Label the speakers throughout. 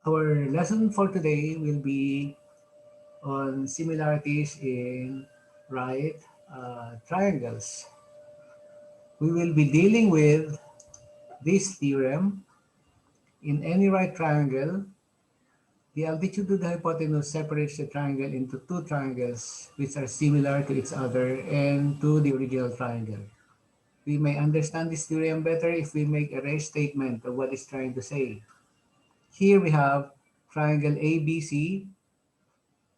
Speaker 1: Our lesson for today will be on similarities in right triangles. We will be dealing with this theorem. In any right triangle, the altitude of the hypotenuse separates the triangle into two triangles which are similar to each other and to the original triangle. We may understand this theorem better if we make a restatement of what it's trying to say. Here we have triangle ABC,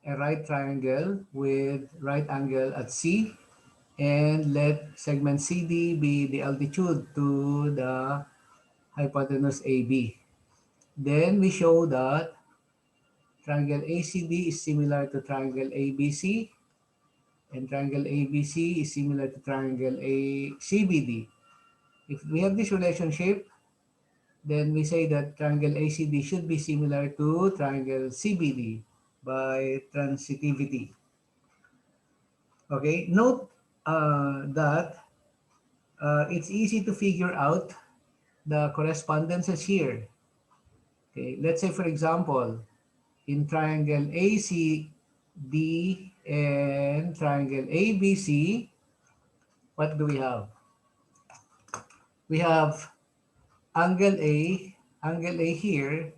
Speaker 1: a right triangle with right angle at C, and let segment CD be the altitude to the hypotenuse AB. Then we show that triangle ACD is similar to triangle ABC, and triangle ABC is similar to triangle ACBD. If we have this relationship, then we say that triangle ACD should be similar to triangle CBD by transitivity. Okay, note that it's easy to figure out the correspondences here. Okay, let's say for example, in triangle ACD and triangle ABC, what do we have? We have angle A, angle A here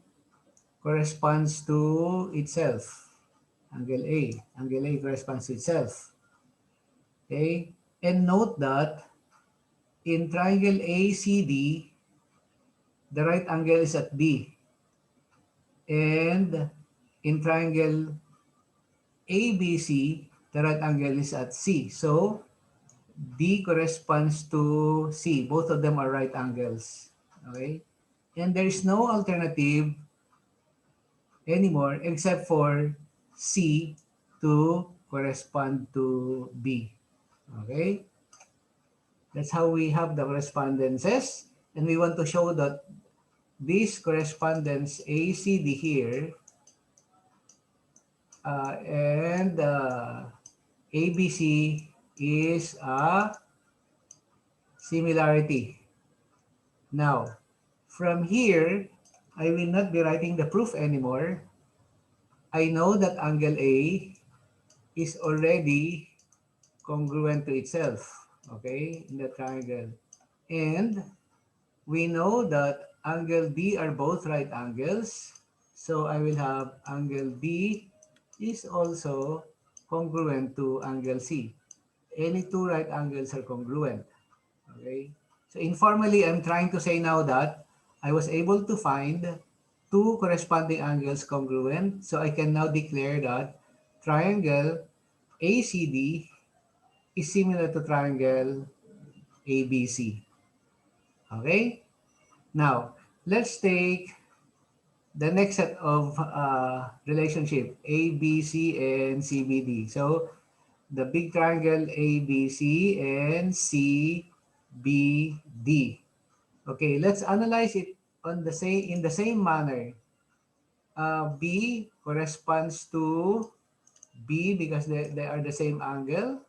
Speaker 1: corresponds to itself. Angle A corresponds to itself. Okay, and note that in triangle ACD, the right angle is at D. And in triangle ABC, the right angle is at C. So D corresponds to C. Both of them are right angles. Okay? And there is no alternative anymore except for C to correspond to B. Okay? That's how we have the correspondences. And we want to show that this correspondence ACD here and ABC is a similarity. Now, from here, I will not be writing the proof anymore. I know that angle A is already congruent to itself, okay, in the triangle. And we know that angle B are both right angles. So I will have angle B is also congruent to angle C. Any two right angles are congruent. Okay. So informally, I'm trying to say now that I was able to find two corresponding angles congruent. So I can now declare that triangle ACD is similar to triangle ABC. Okay. Now, let's take the next set of relationship, ABC and CBD. So, the big triangle ABC and CBD. Okay, let's analyze it on the same in the same manner. B corresponds to B because they are the same angle.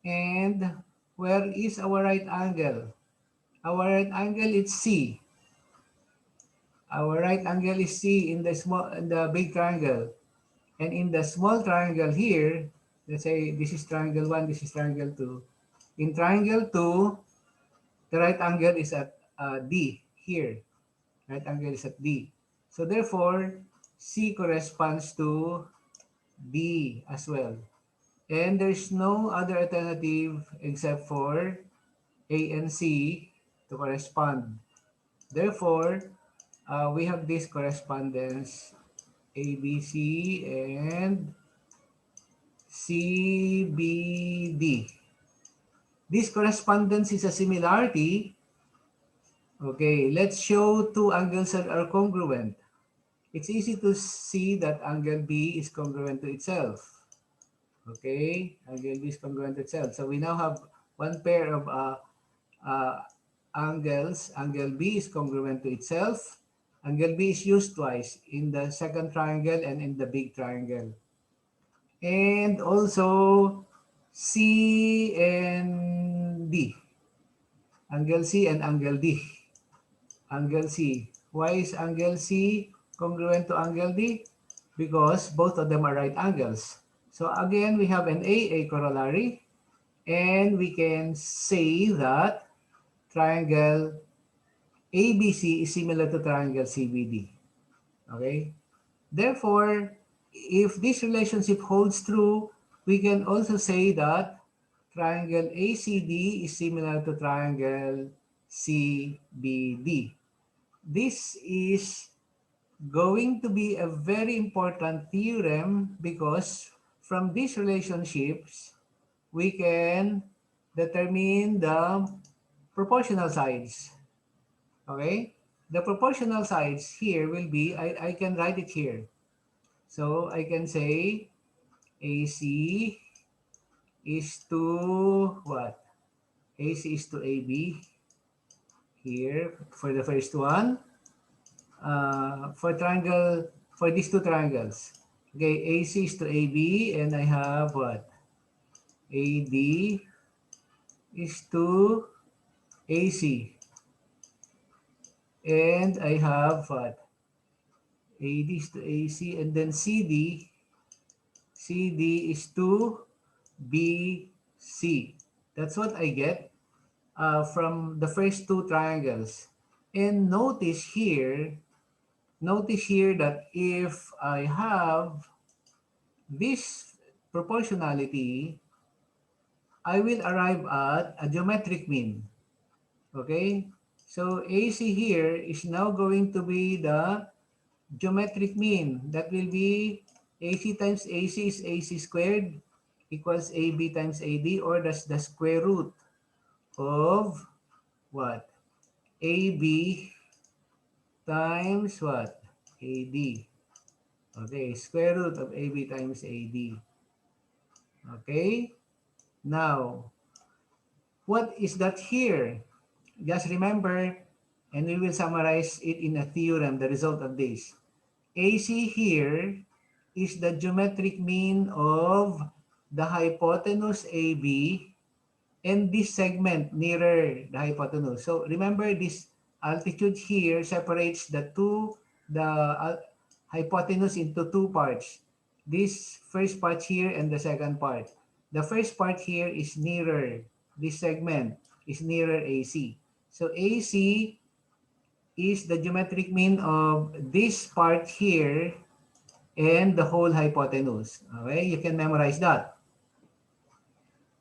Speaker 1: And where is our right angle? Our right angle is C. Our right angle is C in the big triangle. And in the small triangle here, let's say this is triangle 1, this is triangle 2. In triangle 2, the right angle is at D here. Right angle is at D. So therefore, C corresponds to D as well. And there's no other alternative except for A and C to correspond. Therefore, we have this correspondence ABC and CBD. This correspondence is a similarity. Okay, let's show two angles that are congruent. It's easy to see that angle B is congruent to itself. Okay, angle B is congruent to itself. So we now have one pair of uh, angles. Angle B is congruent to itself. Angle B is used twice in the second triangle and in the big triangle. And also C and D. Angle C and angle D. Angle C. Why is angle C congruent to angle D? Because both of them are right angles. So again, we have an A corollary, and we can say that triangle ABC is similar to triangle CBD. Okay? Therefore, if this relationship holds true, we can also say that triangle ACD is similar to triangle CBD. This is going to be a very important theorem because from these relationships, we can determine the proportional sides. Okay? The proportional sides here will be, I can write it here. So I can say AC is to what? AC is to AB here for the first one. For triangle, for these two triangles. Okay, AC is to AB, and I have what? AD is to AC. And I have what? AD is to AC, and then CD is to BC. That's what I get from the first two triangles. And notice here that if I have this proportionality, I will arrive at a geometric mean. Okay? So AC here is now going to be the geometric mean. That will be AC times AC is AC squared equals AB times AD, or that's the square root of what? AB times what? AD. Okay, square root of AB times AD. Okay? Now, what is that here? Just remember, and we will summarize it in a theorem, the result of this. AC here is the geometric mean of the hypotenuse AB and this segment nearer the hypotenuse. So remember, this altitude here separates the hypotenuse into two parts. This first part here and the second part. The first part here is nearer, this segment is nearer AC. So AC is the geometric mean of this part here and the whole hypotenuse. Okay, you can memorize that.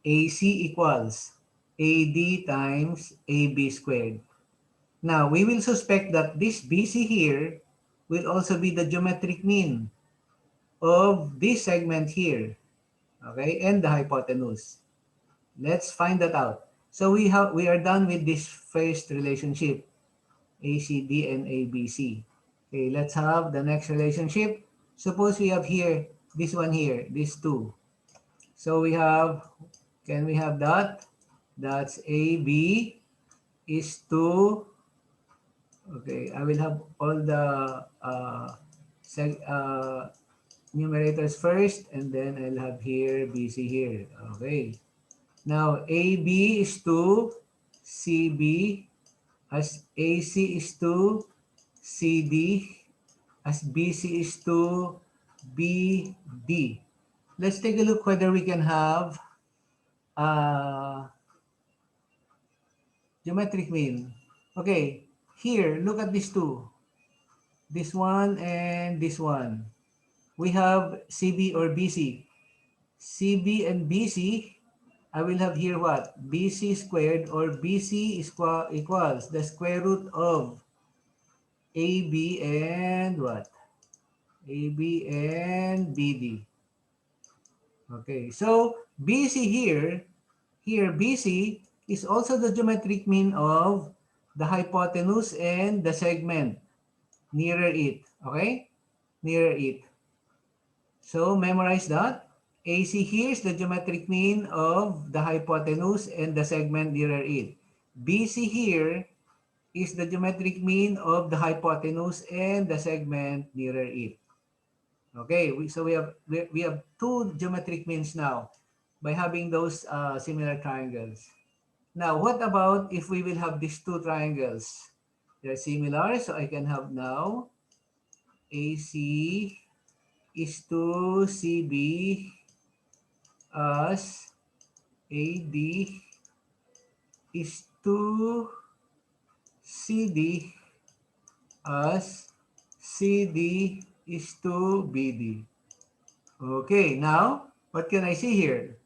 Speaker 1: AC equals AD times AB squared. Now, we will suspect that this BC here will also be the geometric mean of this segment here, okay, and the hypotenuse. Let's find that out. So we are done with this first relationship, ACD and ABC. Okay, let's have the next relationship. Suppose we have here, this one here, these two. So we have, can we have that? That's AB is to, okay, I will have all the numerators first, and then I'll have here BC here. Okay. Now, AB is to CB, as AC is to CD, as BC is to BD. Let's take a look whether we can have geometric mean. Okay, here, look at these two. This one and this one. We have CB or BC. CB and BC, I will have here what? BC squared, or BC is equals the square root of AB and what? AB and BD. Okay, so BC here BC is also the geometric mean of the hypotenuse and the segment nearer it. Okay? Nearer it. So memorize that. AC here is the geometric mean of the hypotenuse and the segment nearer it. BC here is the geometric mean of the hypotenuse and the segment nearer it. Okay, so we have two geometric means now by having those similar triangles. Now, what about if we will have these two triangles? They're similar, so I can have now AC is to CB as AD is to CD as CD is to BD. Okay, now what can I see here?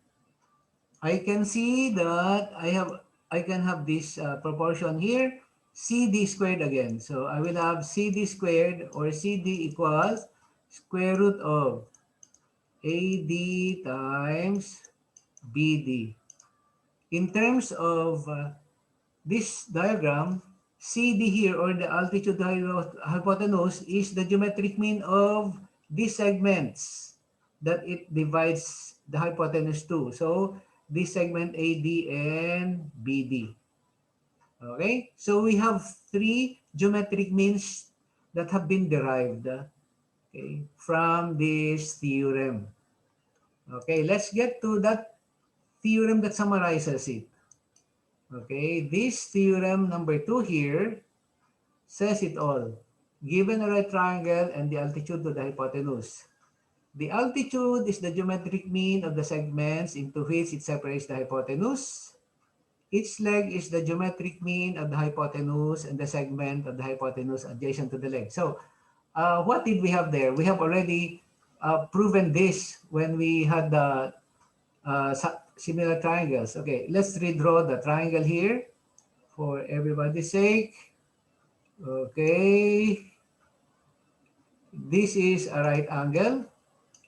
Speaker 1: I can see that I can have this proportion here, CD squared again. So I will have CD squared or CD equals square root of AD times BD. In terms of this diagram, CD here or the altitude hypotenuse is the geometric mean of these segments that it divides the hypotenuse to. So this segment AD and BD. Okay, so we have three geometric means that have been derived from this theorem. Okay, let's get to that theorem that summarizes it. Okay, this theorem number 2 here says it all. Given a right triangle and the altitude of the hypotenuse. The altitude is the geometric mean of the segments into which it separates the hypotenuse. Each leg is the geometric mean of the hypotenuse and the segment of the hypotenuse adjacent to the leg. So, what did we have there? We have already proven this when we had the similar triangles. Okay, let's redraw the triangle here for everybody's sake. Okay, this is a right angle,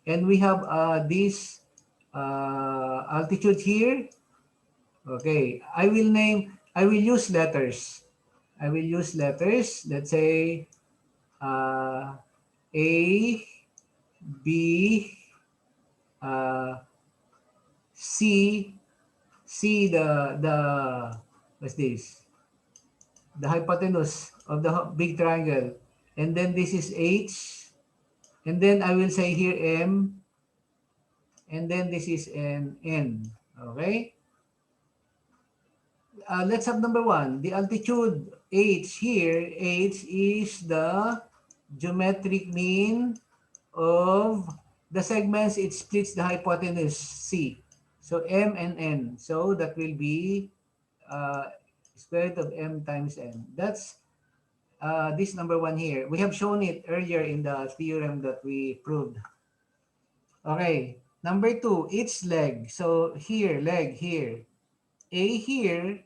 Speaker 1: and we have this altitude here. Okay, I will use letters. I will use letters. Let's say uh, A, B, uh, C, C what's this? The hypotenuse of the big triangle. And then this is H. And then I will say here M. And then this is an N. Okay? Let's have number 1. The altitude H here, H is the geometric mean of the segments it splits the hypotenuse C. So M and N. So that will be square root of M times N. That's this number 1 here. We have shown it earlier in the theorem that we proved. Okay. Number 2, each leg. So here, leg here. A here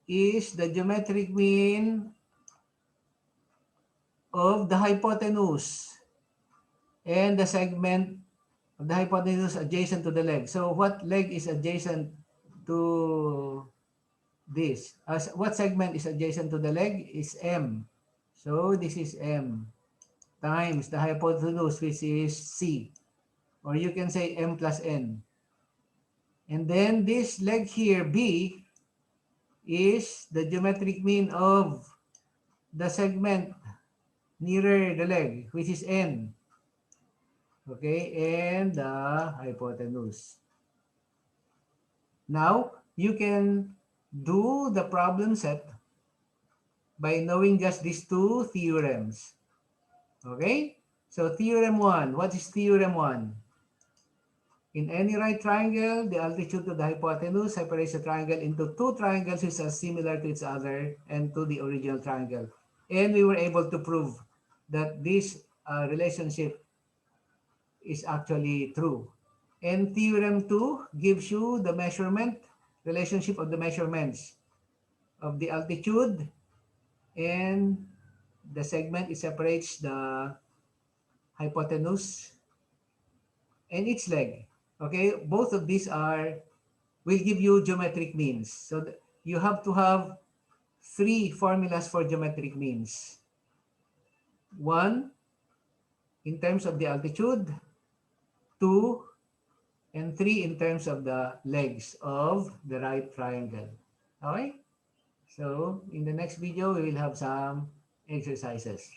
Speaker 1: is the geometric mean of the hypotenuse and the segment of the hypotenuse adjacent to the leg. So what leg is adjacent to this? What segment is adjacent to the leg is M. So this is M times the hypotenuse, which is C. Or you can say M plus N. And then this leg here, B, is the geometric mean of the segment nearer the leg, which is N. Okay, and the hypotenuse. Now, you can do the problem set by knowing just these two theorems. Okay? So, theorem 1. What is theorem 1? In any right triangle, the altitude of the hypotenuse separates the triangle into two triangles which are similar to each other and to the original triangle. And we were able to prove that this relationship is actually true. And theorem 2 gives you the measurement, relationship of the measurements of the altitude and the segment it separates the hypotenuse and its leg. Okay, both of these will give you geometric means. So you have to have three formulas for geometric means. One, in terms of the altitude. Two, and 3 in terms of the legs of the right triangle. Okay? So, in the next video, we will have some exercises.